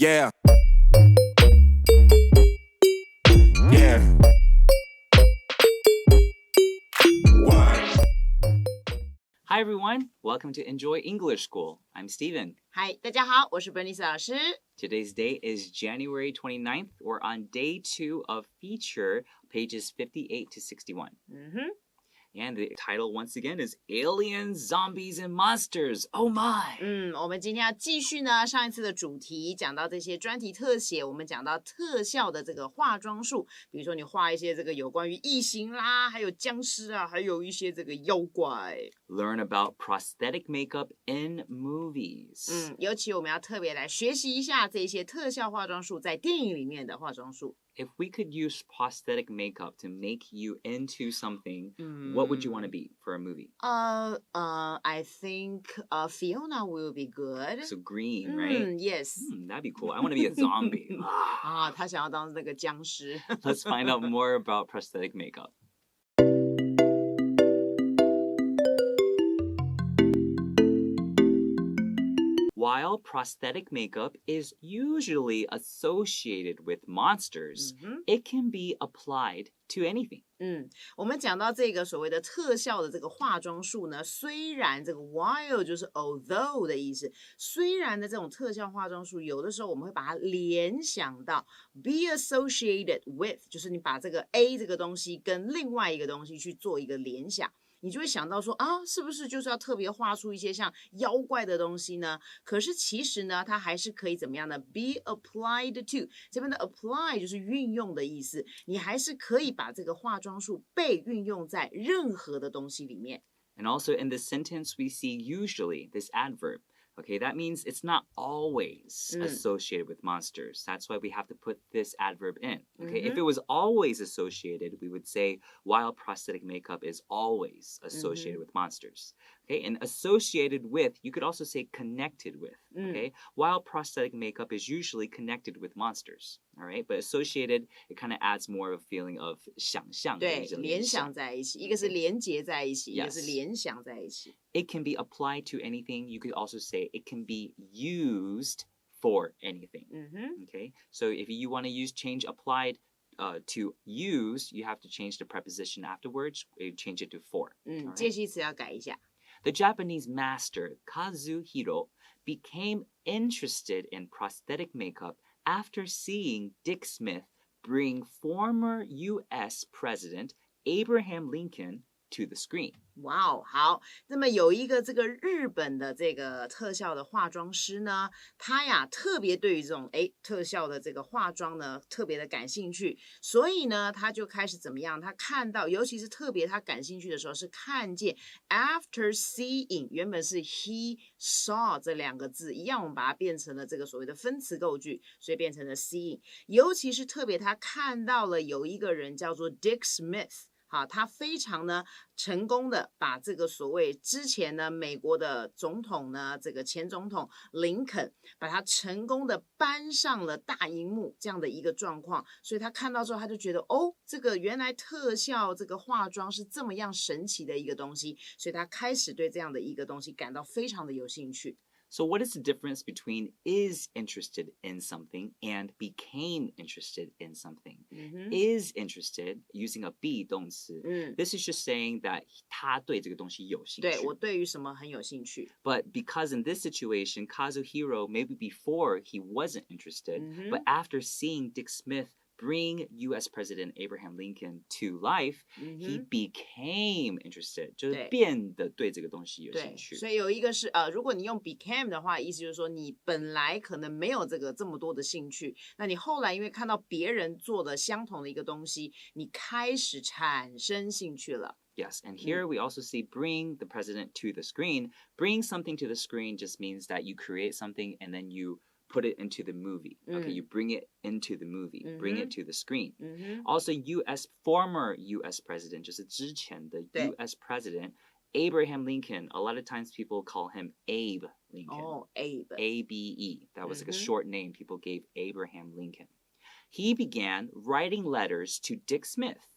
Yeah. Yeah. Hi everyone, welcome to Enjoy English School. I'm Steven. Hi, 大家好，我是 Bernice 老师。 Today's date is January 29th. We're on day 2 of feature, pages 58 to 61. And the title once again is Aliens, Zombies, and Monsters. Oh my! 我们今天要继续呢上一次的主题，讲到这些专题特写，我们讲到特效的这个化妆术，比如说你画一些这个有关于异形啦，还有僵尸啊，还有一些这个妖怪。Learn about prosthetic makeup in movies. 尤其我们要特别来学习一下这些特效化妆术在电影里面的化妆术。If we could use prosthetic makeup to make you into something, what would you want to be for a movie? I think Fiona will be good. So green, right? Yes. That'd be cool. I want to be a zombie. 他想要当那个僵尸。Let's find out more about prosthetic makeup. While prosthetic makeup is usually associated with monsters, it can be applied to anything. 我们讲到这个所谓的特效的这个化妆术呢，虽然这个 while 就是 although 的意思，虽然的这种特效化妆术，有的时候我们会把它联想到 be associated with， 就是你把这个 A 这个东西跟另外一个东西去做一个联想。你就会想到说啊，是不是就是要特别画出一些像妖怪的东西呢？可是其实呢，它还是可以怎么样呢 ？Be applied to， 这边的 apply 就是运用的意思，你还是可以把这个化妆术被运用在任何的东西里面。And also in this sentence, we see usually this adverb. Okay, that means it's not always associated with monsters. That's why we have to put this adverb in. Okay, if it was always associated, we would say while prosthetic makeup is always associated with monsters. Okay, and associated with, you could also say connected with. Okay, while prosthetic makeup is usually connected with monsters. All right, but associated, it kind of adds more of a feeling of 想象，对，联想在一起，一个是连结在一起，一个是联想在一起。It can be applied to anything. You could also say it can be used for anything. Okay, so if you want to change applied to use, you have to change the preposition afterwards. You change it to for. 介系词要改一下。The Japanese master Kazuhiro became interested in prosthetic makeup after seeing Dick Smith bring former U.S. President Abraham Lincoln to the screen. 哇哦，好，那么有一个这个日本的这个特效的化妆师呢，他呀特别对于这种特效的这个化妆呢特别的感兴趣，所以呢他就开始怎么样？他看到，尤其是特别他感兴趣的时候是看见 after seeing， 原本是 he saw 这两个字一样，我们把它变成了这个所谓的分词构句，所以变成了 seeing。尤其是特别他看到了有一个人叫做 Dick Smith。好，他非常呢成功的把这个所谓之前呢美国的总统呢这个前总统林肯，把他成功的搬上了大荧幕这样的一个状况，所以他看到之后他就觉得哦，这个原来特效这个化妆是这么样神奇的一个东西，所以他开始对这样的一个东西感到非常的有兴趣。So what is the difference between is interested in something and became interested in something? Is interested, using a be 动词. This is just saying that 他对这个东西有兴趣。对，我对于什么很有兴趣。But because in this situation, Kazuhiro, maybe before he wasn't interested, but after seeing Dick Smith bring U.S. President Abraham Lincoln to life, he became interested. 就是变得对这个东西有兴趣。所以有一个是如果你用 became 的话，意思就是说你本来可能没有这么多的兴趣，那你后来因为看到别人做的相同的一个东西，你开始产生兴趣了。Yes, and here we also see bring the president to the screen. Bring something to the screen just means that you create something and then you put it into the movie. Okay, you bring it into the movie, bring it to the screen. Also, former U.S. president, 就是之前的 U.S. president, Abraham Lincoln. A lot of times people call him Abe Lincoln. Oh, Abe. A-B-E. That was like a short name people gave Abraham Lincoln. He began writing letters to Dick Smith,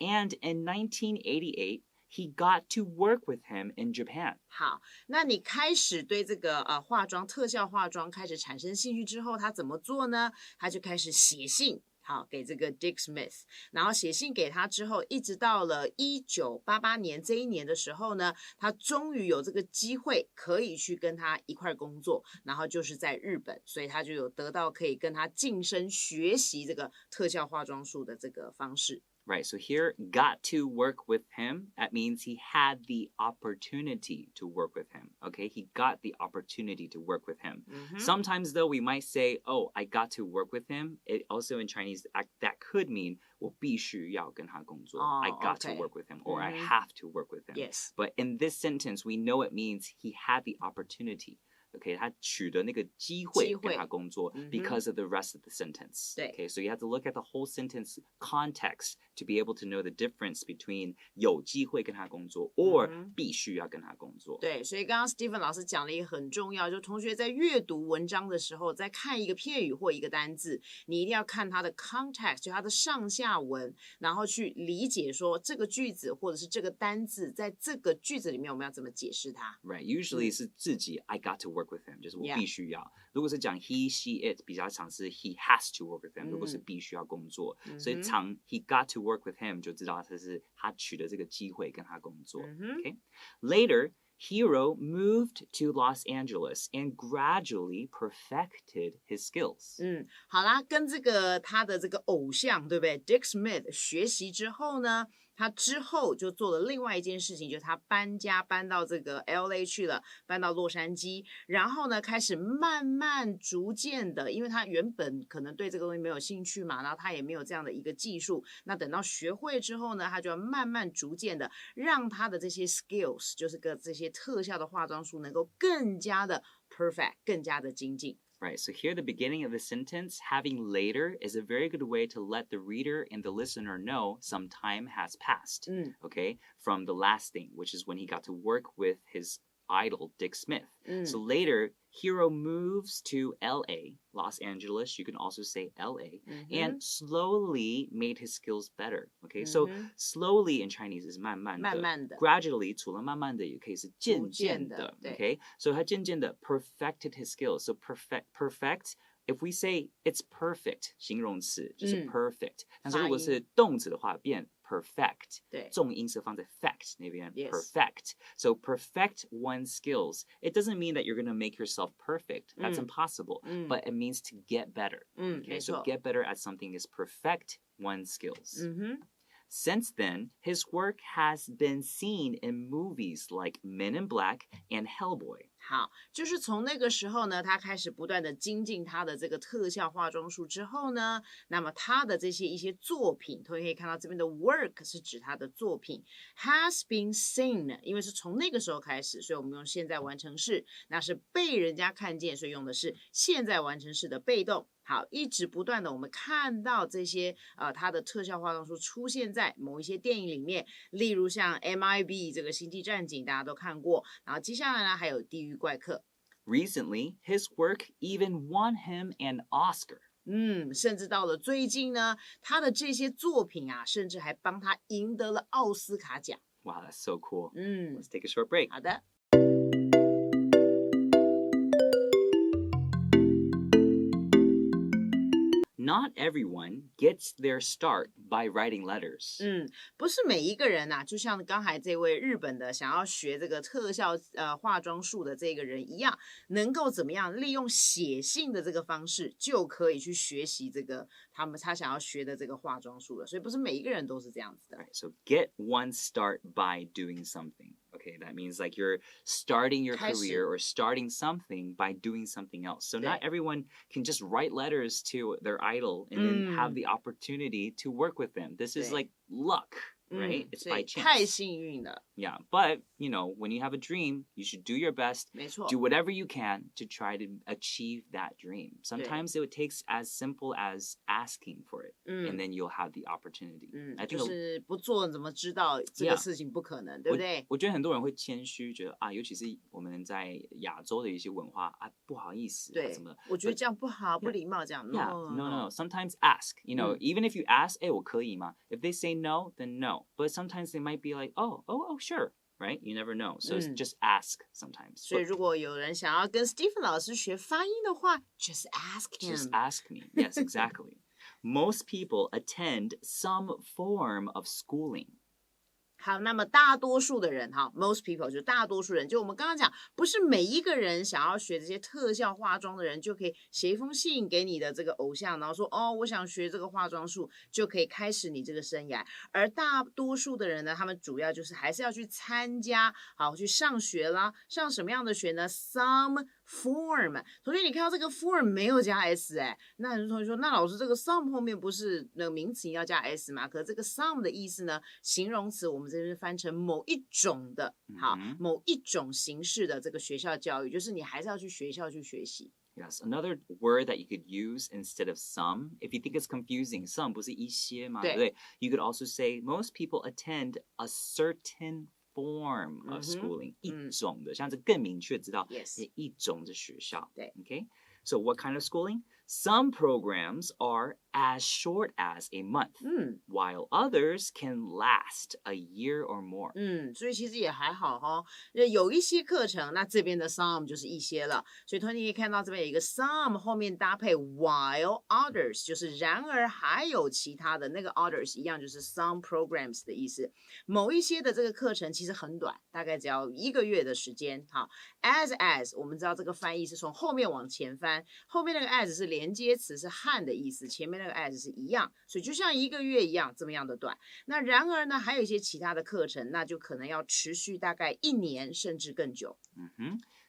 and in 1988, he got to work with him in Japan. 好，那你开始对这个化妆特效化妆开始产生兴趣之后，他怎么做呢？他就开始写信。好，给这个 Dick Smith， 然后写信给他之后，一直到了1988年这一年的时候呢，他终于有这个机会可以去跟他一块工作，然后就是在日本，所以他就有得到可以跟他晋升学习这个特效化妆术的这个方式。Right, so here, got to work with him, that means he had the opportunity to work with him, okay? He got the opportunity to work with him. Sometimes, though, we might say, oh, I got to work with him. It also in Chinese, that could mean, 我必须要跟他工作. I got to work with him, or I have to work with him. Yes. But in this sentence, we know it means he had the opportunity.Okay, 他取得那个机会跟他工作 because of the rest of the sentence. Okay, so you have to look at the whole sentence context to be able to know the difference between 有机会跟他工作 or 必须要跟他工作。对，所以刚刚 Stephen 老师讲了一个很重要，就同学在阅读文章的时候，在看一个片语或一个单字，你一定要看它的 context， 就它的上下文，然后去理解说这个句子或者是这个单字在这个句子里面我们要怎么解释它。Right, usually 是自己 I got to work with him, 就是我必须要。如果是讲 he, she, it， 比较常是 he has to work with him， 如果是必须要工作，所以常 he got to work with him 就知道他是他取得这个机会跟他工作。Okay, later, Hero moved to Los Angeles and gradually perfected his skills. 好啦，跟这个他的这个偶像，对不对 ？Dick Smith 学习之后呢，他之后就做了另外一件事情，就是他搬家搬到这个 LA 去了，搬到洛杉矶，然后呢，开始慢慢逐渐的，因为他原本可能对这个东西没有兴趣嘛，然后他也没有这样的一个技术，那等到学会之后呢，他就要慢慢逐渐的让他的这些 skills， 就是这些特效的化妆术能够更加的 perfect， 更加的精进。Right, so here the beginning of the sentence, having later, is a very good way to let the reader and the listener know some time has passed, okay, from the last thing, which is when he got to work with his idol, Dick Smith. So later, Hero moves to LA, Los Angeles, you can also say LA, and slowly made his skills better. Okay, so slowly in Chinese is 慢慢的，慢慢的 gradually 除了慢慢的也可以是渐渐的， okay, so 他渐渐的 perfected his skills. So perfect, if we say it's perfect, 形容词就是 perfect, 但是如果是动词的话变perfect， 重音是放在 fact 那边 perfect. So perfect one's skills. It doesn't mean that you're going to make yourself perfect. That's impossible. But it means to get better. Okay, so get better at something is perfect one's skills. Since then, his work has been seen in movies like Men in Black and Hellboy. 好，就是从那个时候呢，他开始不断的精进他的这个特效化妆术之后呢，那么他的这些一些作品，同学可以看到这边的 work 是指他的作品 has been seen， 因为是从那个时候开始，所以我们用现在完成式，那是被人家看见，所以用的是现在完成式的被动。好，一直不断的我们看到这些它的特效化妆术出现在某一些电影里面，例如像 MIB 这个星际战警大家都看过，然后接下来呢还有地狱怪客。Recently, his work even won him an Oscar. 甚至到了最近呢，他的这些作品啊，甚至还帮他赢得了奥斯卡奖。Wow, that's so cool. Let's take a short break. 好的。Not everyone gets their start by writing letters. 不是每一个人啊，就像刚才这位日本的想要学这个特效化妆术的这个人一样，能够怎么样利用写信的这个方式，就可以去学习这个他想要学的这个化妆术了。所以不是每一个人都是这样子的。Right, so get one start by doing something. Okay, that means like you're starting your career or starting something by doing something else. So not everyone can just write letters to their idol and then have the opportunity to work with them. This is like luck, right? It's by chance. 太幸运了。Yeah, but you know, when you have a dream, you should do your best. 没错。Do whatever you can to try to achieve that dream. Sometimes it takes as simple as asking for it, and then you'll have the opportunity. I think 就是不做怎么知道这个事情不可能，对不对？我觉得很多人会谦虚，觉得啊，尤其是我们在亚洲的一些文化啊，不好意思，对，什么？我觉得这样不好，不礼貌，这样。No. Sometimes ask. You know, even if you ask, 我可以吗？ If they say no, then no. know. But sometimes they might be like, oh, sure. Right? You never know. So just ask sometimes. 所以如果有人想要跟 Stephen 老师学发音的话 just ask him. Just ask me. Yes, exactly. Most people attend some form of schooling. 好，那么大多数的人，哈 most people 就是大多数人，就我们刚刚讲，不是每一个人想要学这些特效化妆的人，就可以写一封信给你的这个偶像，然后说，哦，我想学这个化妆术，就可以开始你这个生涯。而大多数的人呢，他们主要就是还是要去参加，好，去上学啦，上什么样的学呢 ？Some form， 同学，你看到这个 form 没有加 s 那很多同学说，那老师这个 some 后面不是那个名词要加 s 吗？可是这个 some 的意思呢，形容词我们这边翻成某一种的，好，某一种形式的这个学校教育，就是你还是要去学校去学习。Yes, another word that you could use instead of some, if you think it's confusing, some 不是一些嘛，对不对？ You could also say most people attend a certain form of schooling, 一种的，像这更明确知道 Yes. 一种的学校。对 Okay, so what kind of schooling? Some programs are as short as a month, while others can last a year or more. 所以其实也还好哈，有一些课程，那这边的 some 就是一些了，所以同学可以看到这边有一个 some 后面搭配 while others， 就是然而还有其他的那个 others 一样，就是 some programs 的意思。某一些的这个课程其实很短，大概只要1个月的时间。好 ，as 我们知道这个翻译是从后面往前翻，后面那个 as 是连接词是和的意思，前面那个 as 是一样，所以就像1个月一样这么样的短。那然而呢，还有一些其他的课程，那就可能要持续大概1年甚至更久。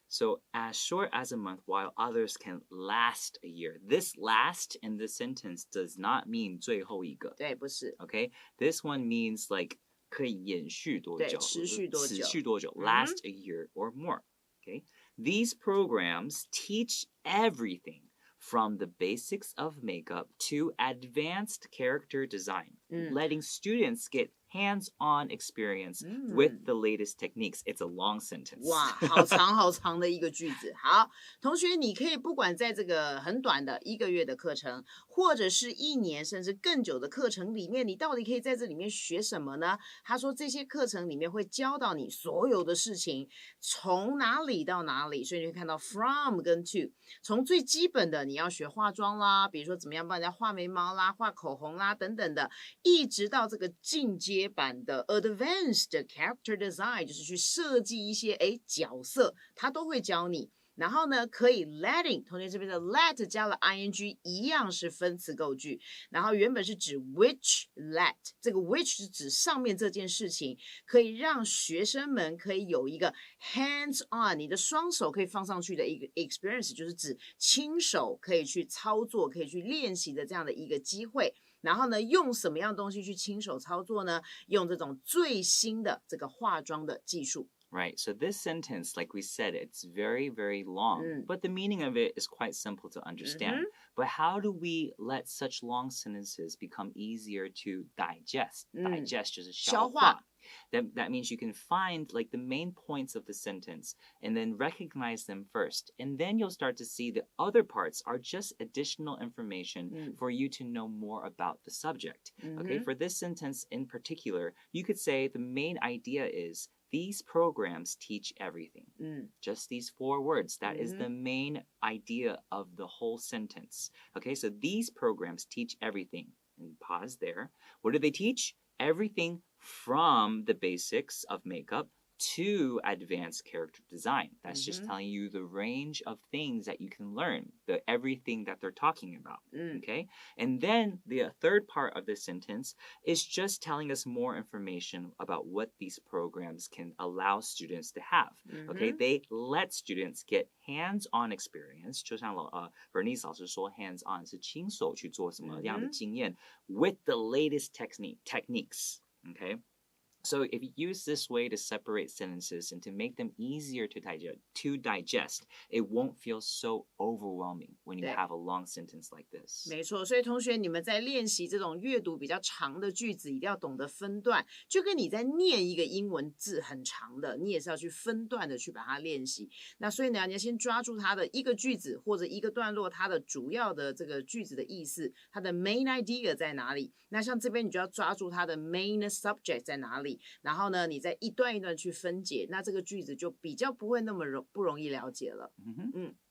So as short as a month, while others can last a year. This last in this sentence does not mean 最后一个。对，不是。Okay, this one means like 可以延续多久，对，持续多久。持续多久，last a year or more. Okay, these programs teach everything from the basics of makeup to advanced character design, letting students get hands-on experience with the latest techniques. It's a long sentence. 哇，好长好长的一个句子。好，同学，你可以不管在这个很短的1个月的课程，或者是1年甚至更久的课程里面，你到底可以在这里面学什么呢？他说这些课程里面会教到你所有的事情，从哪里到哪里，所以你会看到 from 跟 to， 从最基本的你要学化妆啦，比如说怎么样帮人家画眉毛啦、画口红啦等等的，一直到这个进阶版的 advanced character design， 就是去设计一些角色，他都会教你。然后呢，可以 letting， 同学这边的 let 加了 ing， 一样是分词构句。然后原本是指 which let， 这个 which 是指上面这件事情，可以让学生们可以有一个 hands on， 你的双手可以放上去的一个 experience， 就是指亲手可以去操作、可以去练习的这样的一个机会。然后呢，用什么样的东西去亲手操作呢？用这种最新的这个化妆的技术。Right, so this sentence, like we said, it's very, very long, but the meaning of it is quite simple to understand. But how do we let such long sentences become easier to digest? Digest 就是消化。That means you can find like the main points of the sentence and then recognize them first. And then you'll start to see the other parts are just additional information for you to know more about the subject. Okay, for this sentence in particular, you could say the main idea is these programs teach everything. Just these 4 words. That is the main idea of the whole sentence. Okay, so these programs teach everything. And pause there. What do they teach? Everything from the basics of makeup to advanced character design. That's just telling you the range of things that you can learn, everything that they're talking about. Okay? And then the third part of this sentence is just telling us more information about what these programs can allow students to have. Okay? They let students get hands-on experience. 就像Bernice 老师说 hands-on 是亲手去做什么样的经验 with the latest techniques. Okay? So if you use this way to separate sentences and to make them easier to digest, it won't feel so overwhelming when you have a long sentence like this. 没错，所以同学你们在练习这种阅读比较长的句子，一定要懂得分段，就跟你在念一个英文字很长的，你也是要去分段的去把它练习。那所以呢，你要先抓住它的一个句子或者一个段落，它的主要的这个句子的意思，它的 main idea 在哪里？那像这边你就要抓住它的 main subject 在哪里，然后呢，你再一段一段去分解，那这个句子就比较不会那么不容易了解了。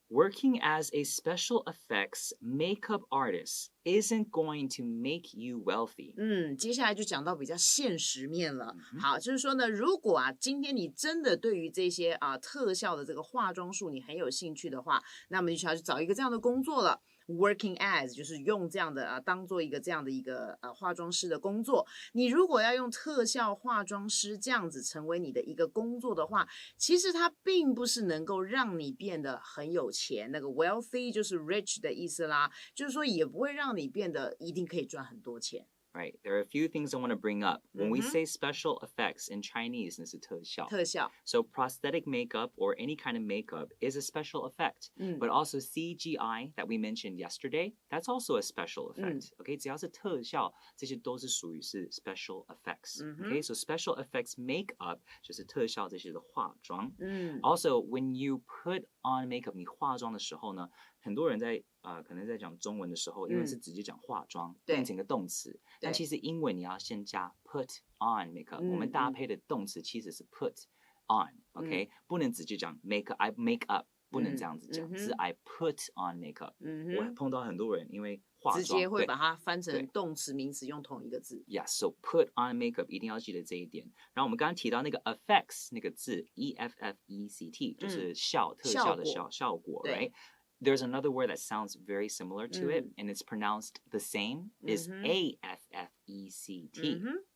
Working as a special effects makeup artist isn't going to make you wealthy. 接下来就讲到比较现实面了。好，就是说呢，如果今天你真的对于这些特效的这个化妆术你很有兴趣的话，那么你就要去找一个这样的工作了。Working as 就是用这样的当做一个这样的一个化妆师的工作。你如果要用特效化妆师这样子成为你的一个工作的话，其实它并不是能够让你变得很有钱。那个 wealthy 就是 rich 的意思啦，就是说也不会让你变得一定可以赚很多钱。Right. There are a few things I want to bring up. When we say special effects in Chinese, 那是特效。特效。So prosthetic makeup or any kind of makeup is a special effect. But also CGI that we mentioned yesterday, that's also a special effect. Okay, 只要是特效，这些都是属于是 special effects. Okay, so special effects makeup 就是特效这些的化妆。Also, when you put on makeup, 你化妆的时候呢，很多人在可能在讲中文的时候，因为是直接讲化妆，变成一个动词。但其实英文你要先加 put on makeup，我们搭配的动词其实是 put on，OK，不能直接讲 I make up，不能这样子讲，是 I put on makeup。我碰到很多人因为化妆，直接会把它翻成动词名词，用同一个字。Yes, so put on makeup 一定要记得这一点。然后我们刚刚提到那个 effects 那个字 effect 就是特效的效果 ，right？There's another word that sounds very similar to it, and it's pronounced the same, is A-F-F-E-C-T.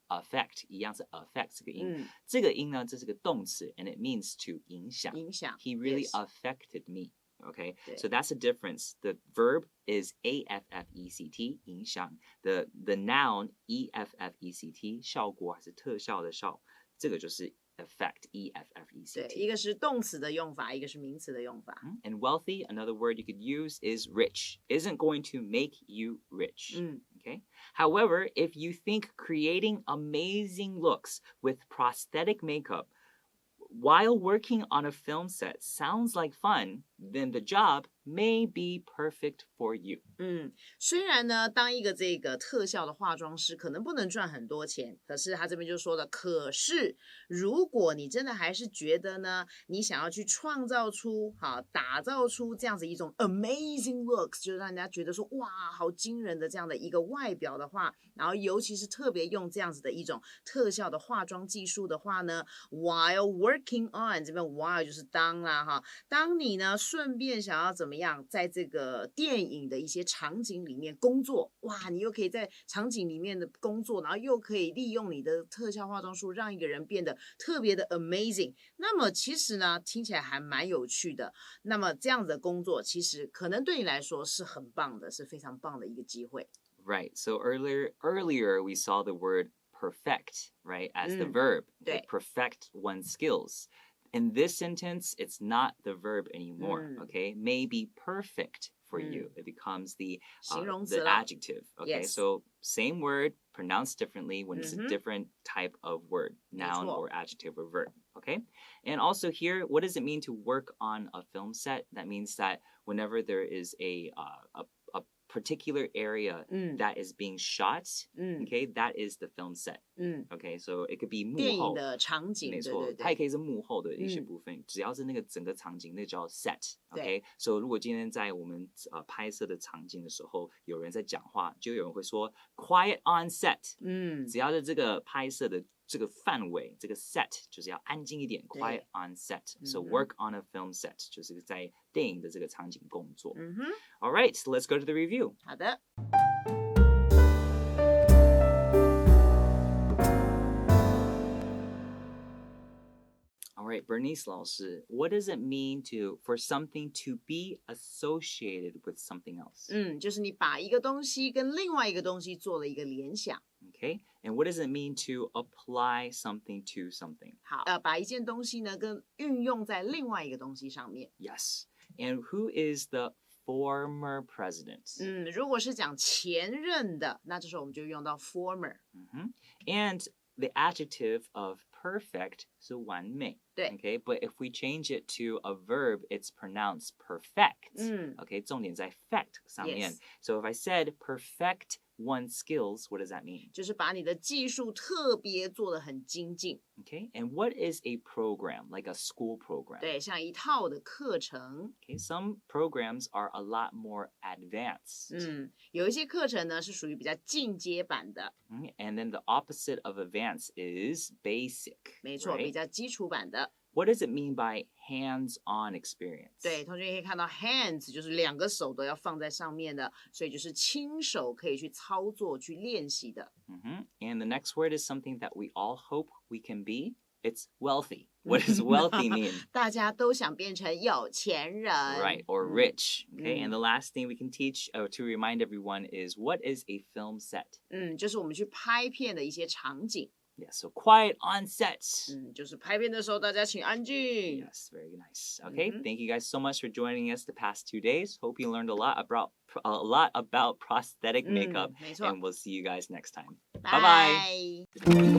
Affect 一样是 affect 这个音。这个音呢，这是个动词 and it means to 影响。He really affected me. Okay, so that's the difference. The verb is A-F-F-E-C-T, 影响。The noun E-F-F-E-C-T, 效果还是特效的效，这个就是 effect, E-F-F-E-C-T. 对，一个是动词的用法，一个是名词的用法。And wealthy, another word you could use is rich. Isn't going to make you rich. Okay. However, if you think creating amazing looks with prosthetic makeup while working on a film set sounds like fun, then the job may be perfect for you. 虽然呢，当一个这个特效的化妆师可能不能赚很多钱，可是他这边就说了，可是如果你真的还是觉得呢，你想要去创造出打造出这样子一种 amazing looks， 就是让人家觉得说哇，好惊人的这样的一个外表的话，然后尤其是特别用这样子的一种特效的化妆技术的话呢 ，while working on 这边 while 就是当啦当你呢顺便想要怎么样，在这个电影的一些场景里面工作，哇，你又可以在场景里面的工作，然后又可以利用你的特效化妆术，让一个人变得特别的 amazing。那么其实呢，听起来还蛮有趣的。那么这样子的工作，其实可能对你来说是很棒的，是非常棒的一个机会。Right. So earlier we saw the word perfect, right, as the verb. Okay, perfect one's skills. In this sentence, it's not the verb anymore, okay? May be perfect for you. It becomes the adjective, okay? Yes. So same word, pronounced differently when it's a different type of word, noun or adjective or verb, okay? And also here, what does it mean to work on a film set? That means that whenever there is a particular area that is being shot, okay, that is the film set. Okay, so it could be 电影的场景，没错，它也可以是幕后的一些部分，只要是那个整个场景，那叫 set. Okay, so 如果今天在我们拍摄的场景的时候，有人在讲话，就有人会说 quiet on set. 只要是这个拍摄的这个范围，这个 set 就是要安静一点 ，quiet on set. So work on a film set 就是在电影的这个场景工作。All right, so let's go to the review. 好的。All right, Bernice 老师 what does it mean for something to be associated with something else? 就是你把一个东西跟另外一个东西做了一个联想。Okay, and what does it mean to apply something to something? 好，把一件东西呢跟运用在另外一个东西上面。Yes, and who is the former president? 如果是讲前任的，那这时候我们就用到 former。And the adjective of perfect 是完美。对。Okay, but if we change it to a verb, it's pronounced perfect. Okay, 重点在 fact 上面。Yes. So if I said perfect one's skills, what does that mean? 就是把你的技术特别做得很精进。Okay, and what is a program, like a school program? 对，像一套的课程。Okay, some programs are a lot more advanced. 有一些课程呢是属于比较进阶版的。And then the opposite of advanced is basic. 没错， right? 比较基础版的。What does it mean by hands-on experience? 对，同学可以看到 hands 就是两个手都要放在上面的，所以就是亲手可以去操作、去练习的。And the next word is something that we all hope we can be. It's wealthy. What does wealthy mean? 大家都想变成有钱人。Right, or rich. Okay, and the last thing we can teach to remind everyone is what is a film set? 就是我们去拍片的一些场景。Yeah, so quiet on set. 就是拍片的时候大家请安静。Yes, very nice. Okay, thank you guys so much for joining us the past 2 days. Hope you learned a lot about prosthetic makeup. 没错。 And we'll see you guys next time. Bye. Bye-bye.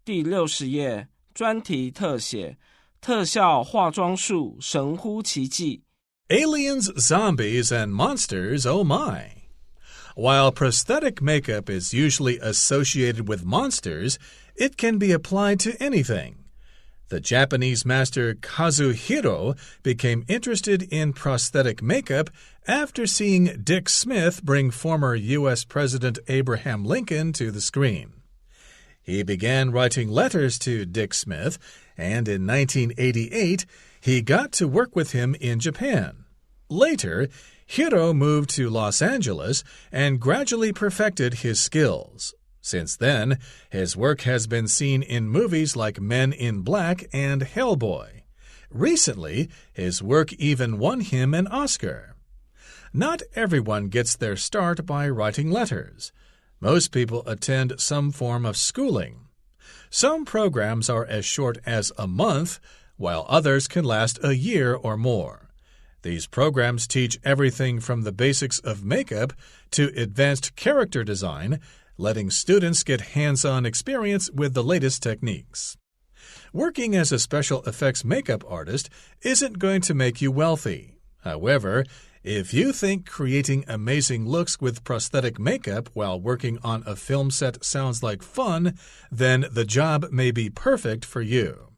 第60页专题特写，特效化妆术神乎其技。Aliens, zombies, and monsters, oh my. While prosthetic makeup is usually associated with monsters, it can be applied to anything. The Japanese master Kazuhiro became interested in prosthetic makeup after seeing Dick Smith bring former U.S. President Abraham Lincoln to the screen. He began writing letters to Dick Smith, and in 1988, he got to work with him in Japan. Later, Hiro moved to Los Angeles and gradually perfected his skills. Since then, his work has been seen in movies like Men in Black and Hellboy. Recently, his work even won him an Oscar. Not everyone gets their start by writing letters. Most people attend some form of schooling. Some programs are as short as a month, while others can last a year or more. These programs teach everything from the basics of makeup to advanced character design, letting students get hands-on experience with the latest techniques. Working as a special effects makeup artist isn't going to make you wealthy. However, if you think creating amazing looks with prosthetic makeup while working on a film set sounds like fun, then the job may be perfect for you.